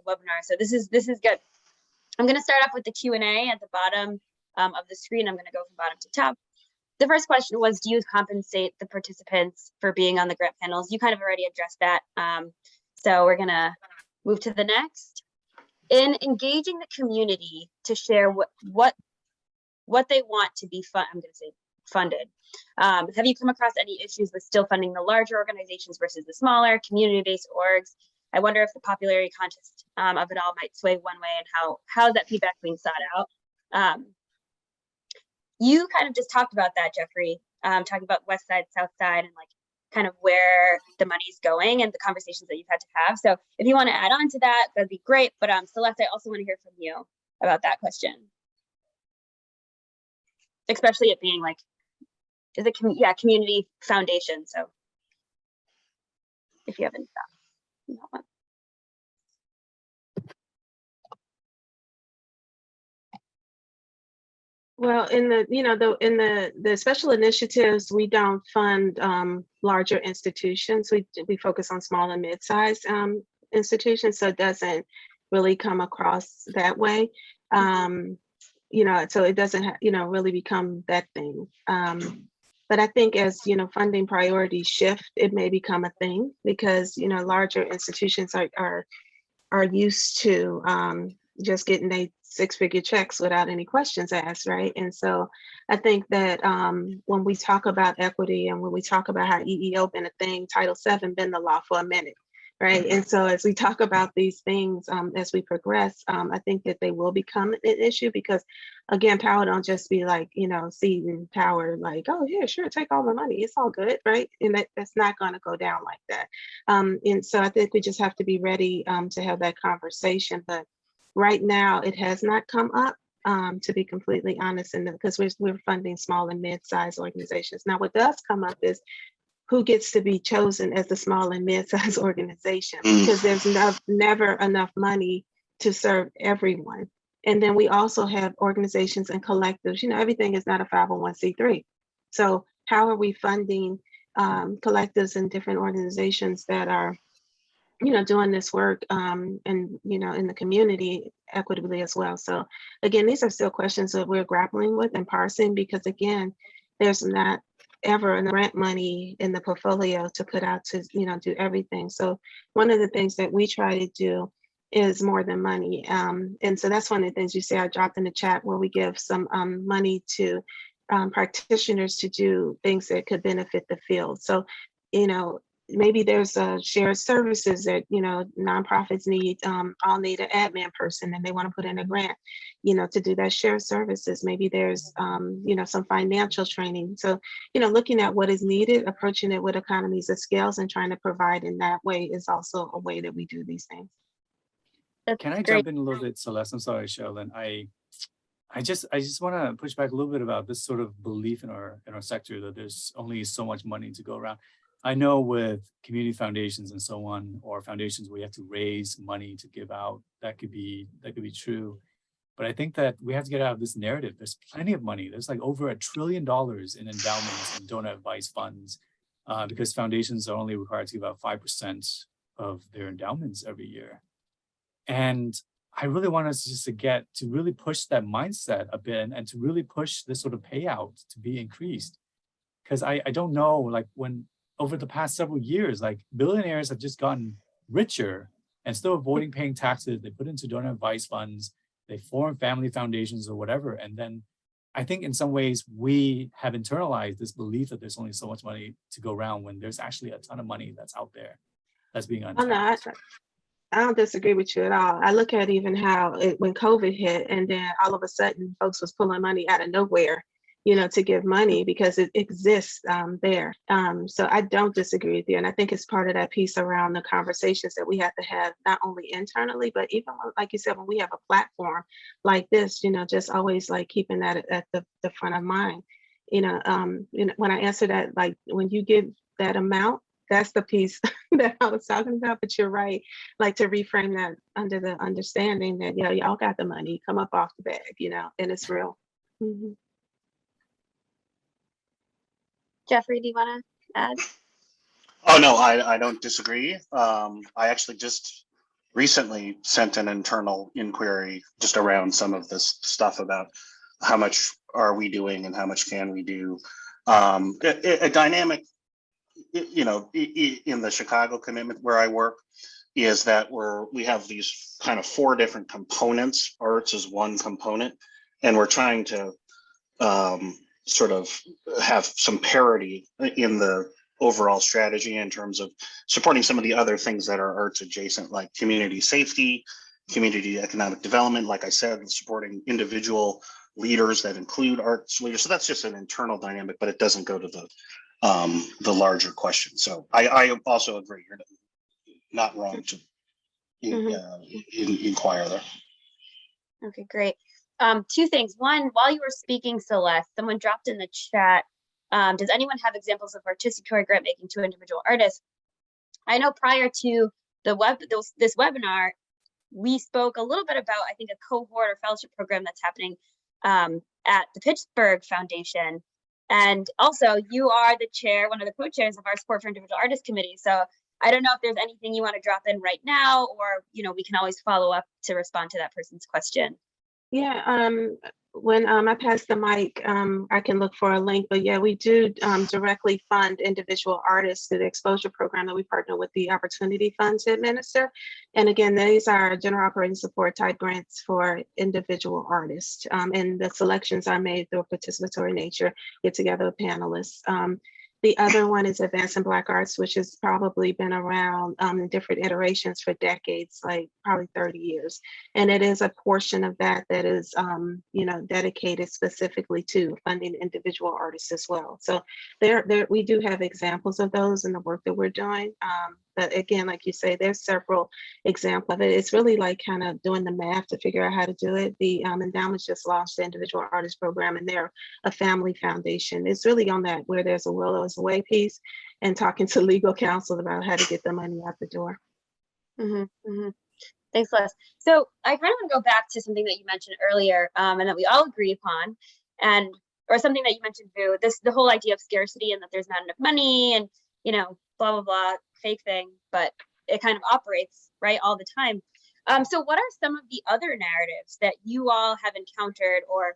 webinar. So this is good. I'm going to start off with the Q&A at the bottom of the screen. I'm going to go from bottom to top. The first question was, do you compensate the participants for being on the grant panels? You kind of already addressed that. So we're going to move to the next. In engaging the community to share what they want to be funded. Have you come across any issues with still funding the larger organizations versus the smaller community-based orgs? I wonder if the popularity contest of it all might sway one way, and how is that feedback being sought out? You kind of just talked about that, Jeffrey, talking about West Side, South Side, and kind of where the money's going and the conversations that you've had to have. So if you want to add on to that, that'd be great. But Celeste, I also want to hear from you about that question. Especially it being is it community foundation. So if you have any thoughts on that one. Well, in the special initiatives, we don't fund larger institutions. We focus on small and mid-sized institutions, so it doesn't really come across that way. So it doesn't really become that thing. But I think as funding priorities shift, it may become a thing, because larger institutions are used to just getting a six-figure checks without any questions asked, right? And so I think that when we talk about equity and when we talk about how EEO been a thing, Title VII been the law for a minute, right? And so as we talk about these things, as we progress, I think that they will become an issue, because again, power don't just be ceding power, oh yeah, sure, take all the money, it's all good, right? And that's not going to go down like that. And so I think we just have to be ready to have that conversation. But right now, it has not come up, to be completely honest, and because we're funding small and mid-sized organizations. Now, what does come up is who gets to be chosen as the small and mid-sized organization, because there's never enough money to serve everyone. And then we also have organizations and collectives. Everything is not a 501c3. So how are we funding collectives and different organizations that are doing this work and in the community equitably as well? So again, these are still questions that we're grappling with and parsing, because again, there's not ever enough grant money in the portfolio to put out to do everything. So one of the things that we try to do is more than money, and so that's one of the things you see I dropped in the chat, where we give some money to practitioners to do things that could benefit the field. So maybe there's shared services that nonprofits need, all need an admin person, and they want to put in a grant to do that shared services. Maybe there's some financial training. So looking at what is needed, approaching it with economies of scales, and trying to provide in that way is also a way that we do these things. Can I jump in a little bit, Celeste? I'm sorry, Sherilyn. I just want to push back a little bit about this sort of belief in our sector that there's only so much money to go around. I know with community foundations and so on, or foundations where you have to raise money to give out, that could be true. But I think that we have to get out of this narrative. There's plenty of money. There's over $1 trillion in endowments and donor advice funds, because foundations are only required to give out 5% of their endowments every year. And I really want us just to really push that mindset a bit, and to really push this sort of payout to be increased. Because I don't know, when over the past several years, billionaires have just gotten richer and still avoiding paying taxes. They put into donor advice funds, they form family foundations or whatever. And then I think in some ways we have internalized this belief that there's only so much money to go around, when there's actually a ton of money that's out there that's being untapped. I don't disagree with you at all. I look at even how when COVID hit, and then all of a sudden folks was pulling money out of nowhere, to give money, because it exists there. So I don't disagree with you. And I think it's part of that piece around the conversations that we have to have, not only internally, but even like you said, when we have a platform like this, just always keeping that at the front of mind. when I answer that, like when you give that amount, that's the piece that I was talking about. But you're right, like to reframe that under the understanding that, yeah, y'all got the money, come up off the bag, and it's real. Mhm. Jeffrey, do you want to add? Oh, no, I don't disagree. I actually just recently sent an internal inquiry just around some of this stuff about how much are we doing and how much can we do. A dynamic, in the Chicago commitment where I work, is that we have these kind of 4 different components. Arts is one component, and we're trying to sort of have some parity in the overall strategy in terms of supporting some of the other things that are arts adjacent, like community safety, community economic development, like I said, supporting individual leaders that include arts leaders. So that's just an internal dynamic, but it doesn't go to the larger question. So I also agree, you're not wrong to inquire there. Okay, great. 2 things. One, while you were speaking, Celeste, someone dropped in the chat, does anyone have examples of participatory grant making to individual artists? I know prior to this webinar, we spoke a little bit about, I think, a cohort or fellowship program that's happening at the Pittsburgh Foundation. And also, you are the chair, one of the co-chairs of our Support for Individual Artists Committee. So I don't know if there's anything you want to drop in right now, or we can always follow up to respond to that person's question. Yeah, when I pass the mic, I can look for a link, but yeah, we do directly fund individual artists through the exposure program that we partner with the Opportunity Fund to administer. And again, these are general operating support type grants for individual artists. And the selections are made through a participatory nature, get together with panelists. The other one is Advancing Black Arts, which has probably been around in different iterations for decades, like probably 30 years. And it is a portion of that is, dedicated specifically to funding individual artists as well. So we do have examples of those in the work that we're doing. But again, like you say, there's several examples of it. It's really like kind of doing the math to figure out how to do it. The endowments just launched the individual artist program, and they're a family foundation. It's really on that where there's a will, there's a way piece, and talking to legal counsel about how to get the money out the door. Thanks, Les. So I kind of want to go back to something that you mentioned earlier, and that we all agree upon, or something that you mentioned, Vu, the whole idea of scarcity and that there's not enough money and, blah, blah, blah, fake thing, but it kind of operates, right, all the time. So what are some of the other narratives that you all have encountered or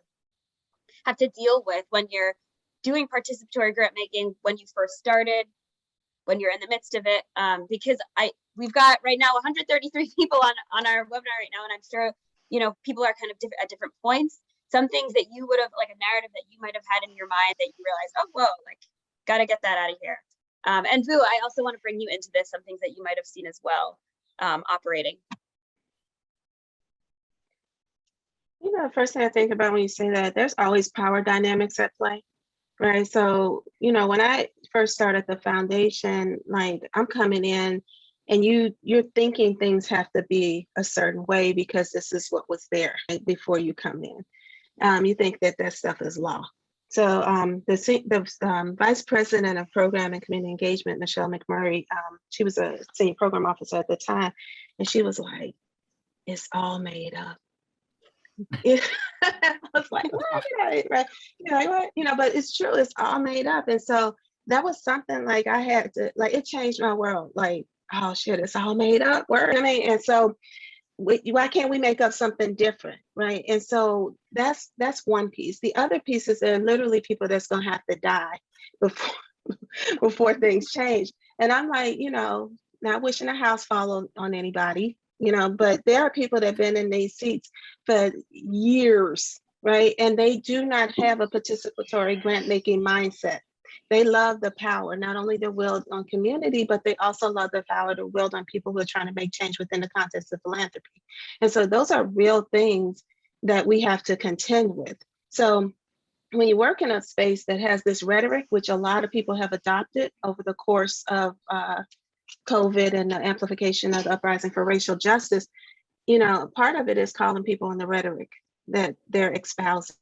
have to deal with when you're doing participatory grant making, when you first started, when you're in the midst of it? Because we've got right now 133 people on our webinar right now, and I'm sure people are kind of at different points. Some things that you would have, like a narrative that you might have had in your mind that you realize, oh, whoa, like gotta get that out of here. And Vu, I also want to bring you into this, some things that you might have seen as well operating. The first thing I think about when you say that, there's always power dynamics at play, right? So, when I first started the foundation, like I'm coming in and you're thinking things have to be a certain way because this is what was there before you come in. You think that stuff is law. So the vice president of program and community engagement, Michelle McMurray, she was a senior program officer at the time, and she was like, it's all made up. I was like, what? Right? But it's true, it's all made up. And so that was something like I had to, like, it changed my world. Like, oh shit, it's all made up. Word. And so why can't we make up something different, right? And so that's one piece. The other piece is there are literally people that's gonna have to die before things change. And I'm like, not wishing a house fall on anybody, but there are people that have been in these seats for years, right? And they do not have a participatory grant making mindset. They love the power, not only to wield on community, but they also love the power to wield on people who are trying to make change within the context of philanthropy. And so those are real things that we have to contend with. So when you work in a space that has this rhetoric, which a lot of people have adopted over the course of COVID and the amplification of the uprising for racial justice, part of it is calling people on the rhetoric that they're espousing.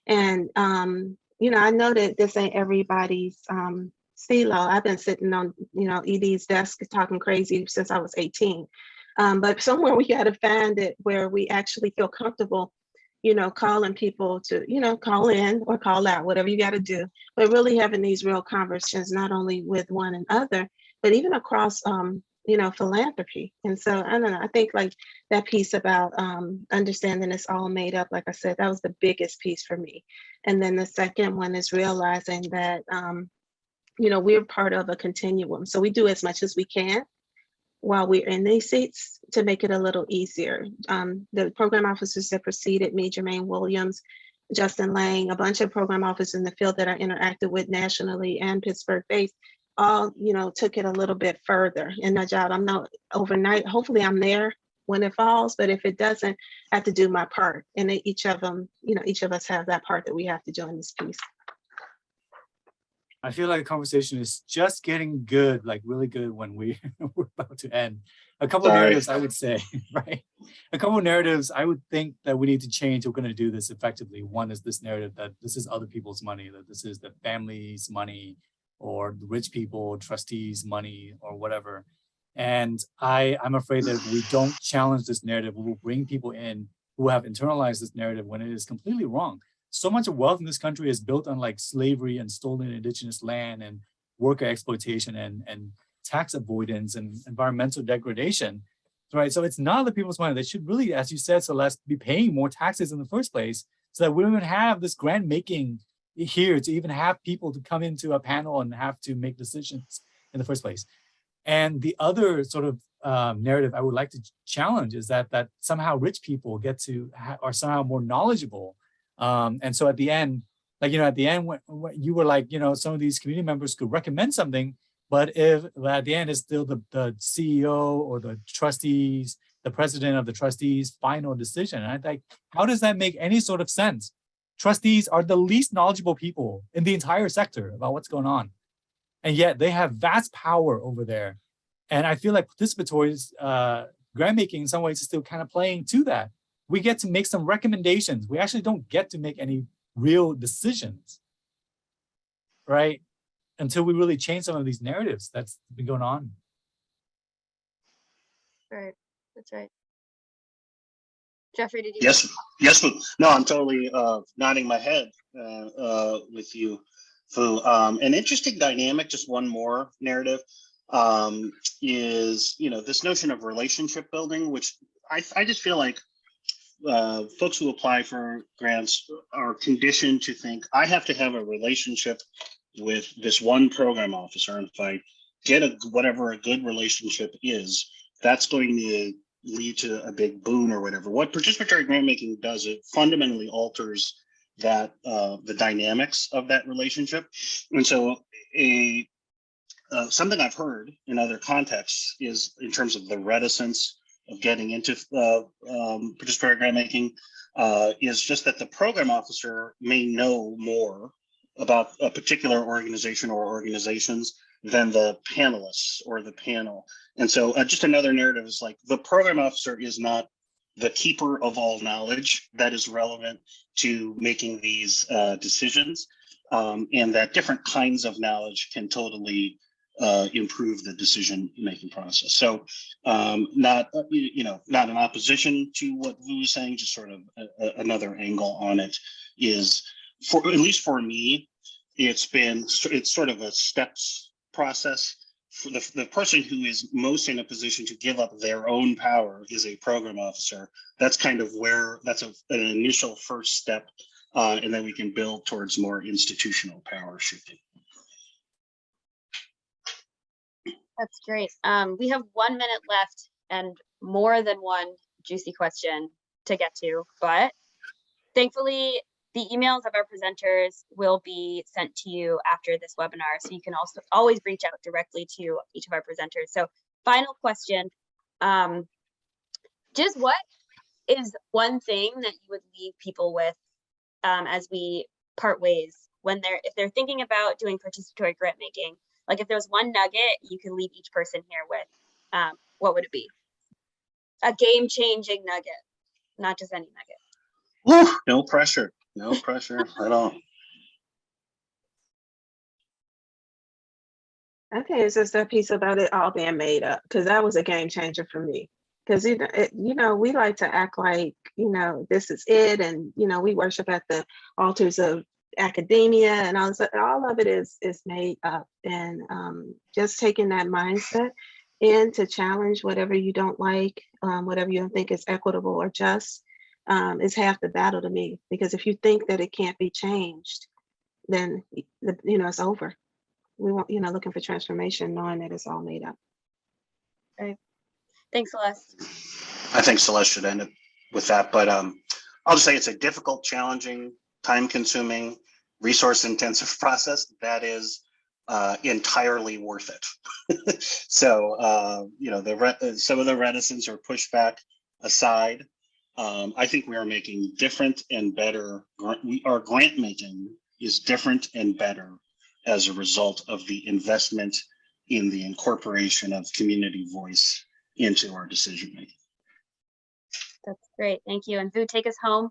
And I know that this ain't everybody's CeeLo. I've been sitting on, ED's desk talking crazy since I was 18. But somewhere we got to find it where we actually feel comfortable, calling people to, call in or call out, whatever you got to do. But really having these real conversations, not only with one another, but even across, philanthropy. And so I don't know, I think like that piece about understanding it's all made up, like I said, that was the biggest piece for me. And then the second one is realizing that, we're part of a continuum. So we do as much as we can while we're in these seats to make it a little easier. The program officers that preceded me, Jermaine Williams, Justin Lang, a bunch of program officers in the field that I interacted with nationally and Pittsburgh-based, all, took it a little bit further in my job. I'm not overnight. Hopefully I'm there when it falls, but if it doesn't, I have to do my part. And each of them, each of us have that part that we have to do in this piece. I feel like the conversation is just getting good, like really good when we're about to end. A couple of narratives, I would say, right? A couple of narratives I would think that we need to change. We're going to do this effectively. One is this narrative that this is other people's money, that this is the family's money or the rich people, trustees' money or whatever. And I'm afraid that if we don't challenge this narrative, we will bring people in who have internalized this narrative when it is completely wrong. So much of wealth in this country is built on like slavery and stolen indigenous land and worker exploitation and tax avoidance and environmental degradation, right? So it's not the people's money. They should really, as you said, Celeste, be paying more taxes in the first place so that we don't even have this grant making here to even have people to come into a panel and have to make decisions in the first place. And the other sort of narrative I would like to challenge is that somehow rich people get to are somehow more knowledgeable. And so at the end, like, at the end, when you were like, some of these community members could recommend something, but if at the end it's still the CEO or the trustees, the president of the trustees' final decision. And I think, how does that make any sort of sense? Trustees are the least knowledgeable people in the entire sector about what's going on. And yet they have vast power over there. And I feel like Participatory's grant making in some ways is still kind of playing to that. We get to make some recommendations. We actually don't get to make any real decisions, right? Until we really change some of these narratives that's been going on. Right, that's right. Jeffrey, did you? Yes, no, I'm totally nodding my head with you, Fu. An interesting dynamic, just one more narrative, is, this notion of relationship building, which I just feel like folks who apply for grants are conditioned to think, I have to have a relationship with this one program officer. And if I get whatever a good relationship is, that's going to lead to a big boon or whatever. What participatory grant making does, it fundamentally alters that the dynamics of that relationship. And so something I've heard in other contexts is in terms of the reticence of getting into participatory grant making is just that the program officer may know more about a particular organization or organizations than the panelists or the panel. And so just another narrative is like, the program officer is not the keeper of all knowledge that is relevant to making these decisions, and that different kinds of knowledge can totally improve the decision-making process. So not in opposition to what Vu was saying, just sort of another angle on it is, for at least for me, it's sort of a steps process. For the person who is most in a position to give up their own power is a program officer. That's kind of where that's an initial first step, and then we can build towards more institutional power shifting. That's great. We have 1 minute left and more than one juicy question to get to, but thankfully the emails of our presenters will be sent to you after this webinar. So you can also always reach out directly to each of our presenters. So final question, just what is one thing that you would leave people with as we part ways if they're thinking about doing participatory grant making? Like if there was one nugget you could leave each person here with, what would it be? A game-changing nugget, not just any nugget. Woo, no pressure at all. I think it's just that piece about it all being made up, because that was a game changer for me. Because we like to act like this is it, and we worship at the altars of academia, and all of it is made up. And just taking that mindset in to challenge whatever you don't like, whatever you don't think is equitable or just, is half the battle to me. Because if you think that it can't be changed, then it's over. We want looking for transformation, knowing that it's all made up. Right. Thanks, Celeste. I think Celeste should end it with that, but I'll just say it's a difficult, challenging, time-consuming, resource-intensive process that is entirely worth it. So some of the reticence or pushback aside, I think we are making different and better. Our grant making is different and better as a result of the investment in the incorporation of community voice into our decision making. That's great. Thank you. And Vu, take us home.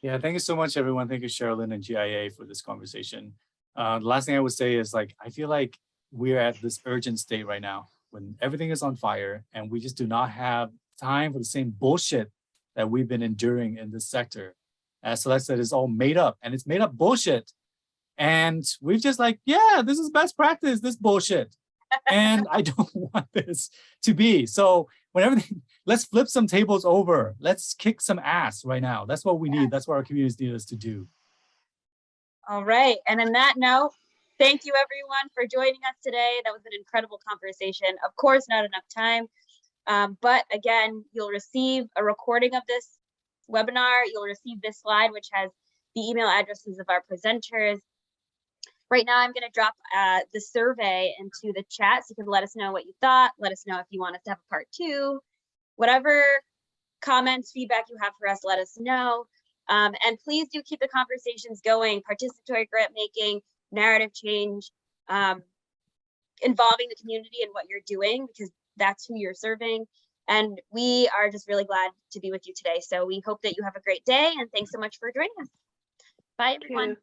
Yeah, thank you so much, everyone. Thank you, Sherilyn and GIA, for this conversation. The last thing I would say is, I feel like we're at this urgent state right now when everything is on fire and we just do not have time for the same bullshit that we've been enduring in this sector. As Celeste said, it's all made up, and it's made up bullshit. And we've just yeah, this is best practice, this bullshit. And I don't want this to be. So let's flip some tables over. Let's kick some ass right now. That's what we need. That's what our communities need us to do. All right. And on that note, thank you everyone for joining us today. That was an incredible conversation. Of course, not enough time. But again, you'll receive a recording of this webinar. You'll receive this slide, which has the email addresses of our presenters. Right now, I'm going to drop the survey into the chat, so you can let us know what you thought. Let us know if you want us to have a part 2. Whatever comments, feedback you have for us, let us know. And please do keep the conversations going. Participatory grant making, narrative change, involving the community in what you're doing, because that's who you're serving. And we are just really glad to be with you today. So we hope that you have a great day, and thanks so much for joining us. Bye, everyone.